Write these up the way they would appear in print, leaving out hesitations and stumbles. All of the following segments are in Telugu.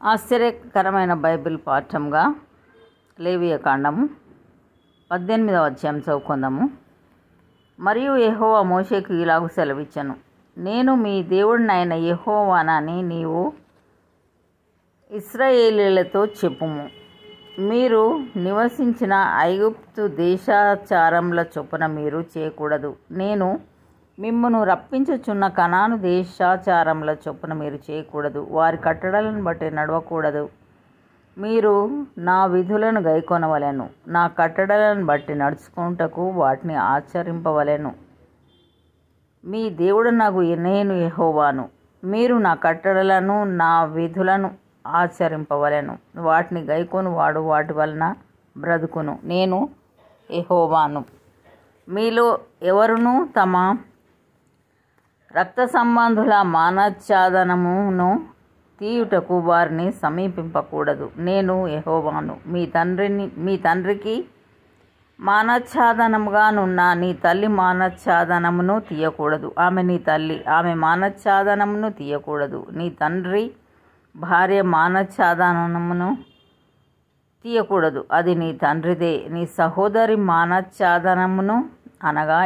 ఆశ్చర్యకరమైన బైబిల్ పాఠంగా లేవియకాండము 18వ అధ్యాయం చదువుకుందాము. మరియు యెహోవా మోషేకు ఇలాగు సెలవిచ్చెను, నేను మీ దేవుడినైన యెహోవానని నీవు ఇశ్రాయేలీయులతో చెప్పుము. మీరు నివసించిన ఐగుప్తు దేశాచారముల చొప్పున మీరు చేయకూడదు. నేను మిమ్మును రప్పించుచున్న కనాను దేశాచారముల చొప్పున మీరు చేయకూడదు. వారి కట్టడలను బట్టి నడవకూడదు. మీరు నా విధులను గైకొనవలెను. నా కట్టడలను బట్టి నడుచుకుంటకు వాటిని ఆచరింపవలెను. మీ దేవుడనగు నేను యెహోవాను. మీరు నా కట్టడలను నా విధులను ఆచరింపవలెను. వాటిని గైకొను వాడు వాటి వలన బ్రతుకును. నేను యెహోవాను. మీలో ఎవరునూ తమ రక్త సంబంధుల మానచ్ఛాదనమును తీయుటకు వారిని సమీపింపకూడదు. నేను యెహోవాను. మీ తండ్రికి మానచ్ఛాదనముగానున్న నీ తల్లి మానచ్ఛాదనమును తీయకూడదు. ఆమె నీ తల్లి, ఆమె మానచ్ఛాదనమును తీయకూడదు. నీ తండ్రి భార్య మానచ్ఛాదనమును తీయకూడదు, అది నీ తండ్రిదే. నీ సహోదరి మానచ్ఛాదనమును అనగా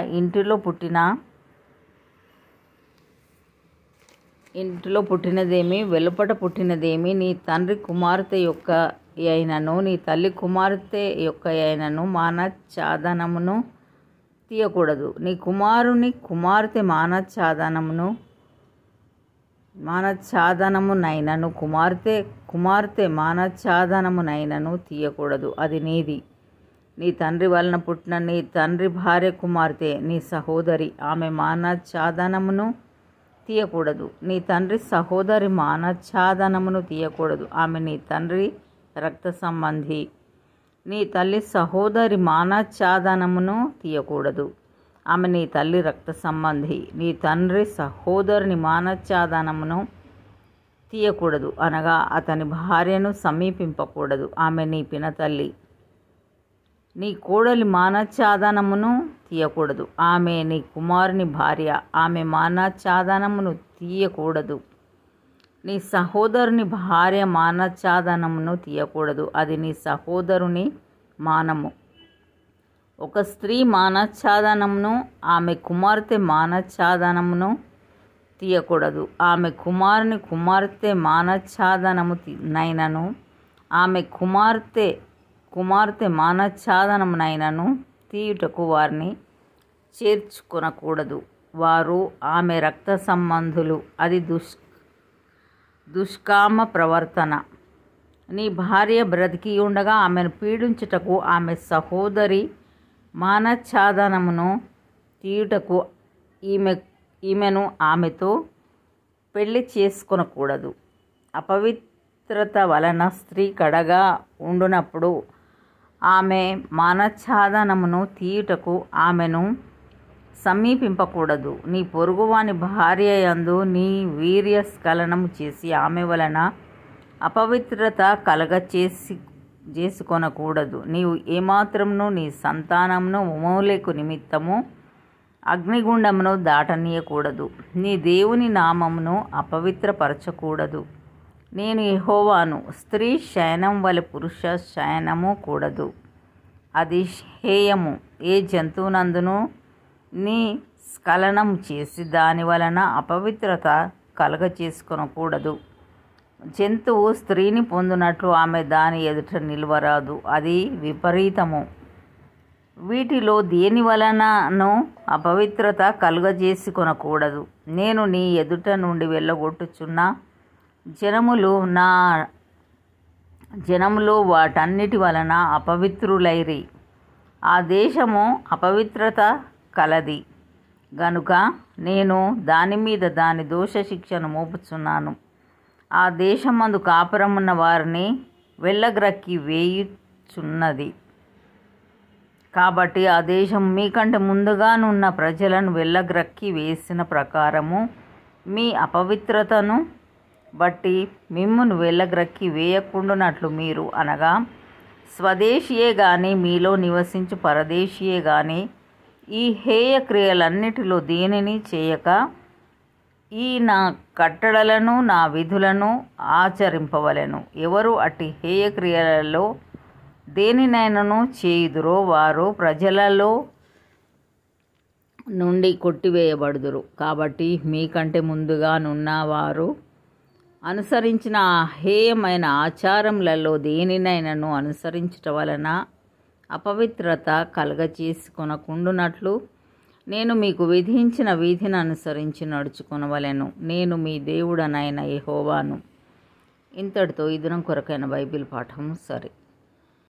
ఇంటిలో పుట్టినదేమి వెలుపట పుట్టినదేమి నీ తండ్రి కుమార్తె యొక్క అయినను నీ తల్లి కుమార్తె యొక్క అయినను మానచ్ఛాదనమును తీయకూడదు. నీ కుమారుని కుమార్తె మానచ్ఛాదనమునైనను కుమార్తె మానచ్ఛాదనమునైనను తీయకూడదు, అది నీది. నీ తండ్రి వలన పుట్టిన నీ తండ్రి భార్య కుమార్తె నీ సహోదరి, ఆమె మానచ్ఛాదనమును తీయకూడదు. నీ తండ్రి సహోదరి మానచ్ఛాదనమును తీయకూడదు, ఆమె నీ తండ్రి రక్త సంబంధి. నీ తల్లి సహోదరి మానచ్ఛాదనమును తీయకూడదు, ఆమె నీ తల్లి రక్త సంబంధి. నీ తండ్రి సహోదరుని మానచ్ఛాదనమును తీయకూడదు అనగా అతని భార్యను సమీపింపకూడదు, ఆమె నీ పినతల్లి. నీ కోడలి మానచ్ఛాదనమును తీయకూడదు, ఆమె నీ కుమారుని భార్య, ఆమె మానచ్ఛాదనమును తీయకూడదు. నీ సహోదరుని భార్య మానచ్ఛాదనమును తీయకూడదు, అది నీ సహోదరుని మానము. ఒక స్త్రీ మానచ్ఛాదనమును ఆమె కుమార్తె మానచ్ఛాదనమును తీయకూడదు. ఆమె కుమారుని కుమార్తె మానచ్ఛాదనము నైనను ఆమె కుమార్తె మానచ్ఛాదనమునైనను తీయుటకు వారిని చేర్చుకొనకూడదు. వారు ఆమె రక్త సంబంధులు, అది దుష్కామ ప్రవర్తన. నీ భార్య బ్రతికి ఉండగా ఆమెను పీడించుటకు ఆమె సహోదరి మానచ్ఛాదనమును తీయుటకు ఈమెను ఆమెతో పెళ్లి చేసుకొనకూడదు. అపవిత్రత వలన స్త్రీ కడగా ఉండునప్పుడు ఆమె మానచ్ఛాదనమును తీయుటకు ఆమెను సమీపింపకూడదు. నీ పొరుగువాని భార్య యందు నీ వీర్యస్ఖలనము చేసి ఆమె వలన అపవిత్రత చేసుకొనకూడదు. నీవు ఏమాత్రమును నీ సంతానమును మోలెకు నిమిత్తము అగ్నిగుండమును దాటనీయకూడదు. నీ దేవుని నామమును అపవిత్రపరచకూడదు. నేను యెహోవాను. స్త్రీ శయనం వలె పురుష శయనము కూడదు, అది హేయము. ఏ జంతువునందును నీ స్ఖలనం చేసి దాని వలన అపవిత్రత చేసుకొనకూడదు. జంతువు స్త్రీని పొందునట్లు ఆమె దాని ఎదుట నిలువరాదు, అది విపరీతము. వీటిలో దేని వలనను అపవిత్రత చేసుకొనకూడదు. నేను నీ ఎదుట నుండి వెళ్ళగొట్టుచున్న జనములు వాటన్నిటి వలన అపవిత్రులైరి. ఆ దేశము అపవిత్రత కలది గనుక నేను దాని మీద దాని దోష శిక్షను మోపుచున్నాను. ఆ దేశమందు కాపురమున్న వారిని వెళ్ళగ్రక్కి వేయుచున్నది. కాబట్టి ఆ దేశం మీకంటే ముందుగానున్న ప్రజలను వెళ్ళగ్రక్కి వేసిన ప్రకారము మీ అపవిత్రతను బట్టి మిమ్మును వెళ్ళగ్రక్కి వేయకుండానట్లు మీరు, అనగా స్వదేశీయే గాని మీలో నివసించు పరదేశీయే గాని ఈ హేయ క్రియలన్నిటిలో దేనిని చేయక ఈ నా కట్టడలను నా విధులను ఆచరింపవలెను. ఎవరు అట్టి హేయక్రియలలో దేనినైనను చేయుదురో వారు ప్రజలలో నుండి కొట్టివేయబడుదురు. కాబట్టి మీకంటే ముందుగా నున్నవారు అనుసరించిన హేయమైన ఆచారములలో దేనినైనను అనుసరించుట వలన అపవిత్రత కలగచేసుకొనకుండునట్లు నేను మీకు విధించిన విధిని అనుసరించి నడుచుకొనవలెను. నేను మీ దేవుడనైన యెహోవాను. ఇంతటితో ఈ దినం కొరకైన బైబిల్ పాఠము సరే.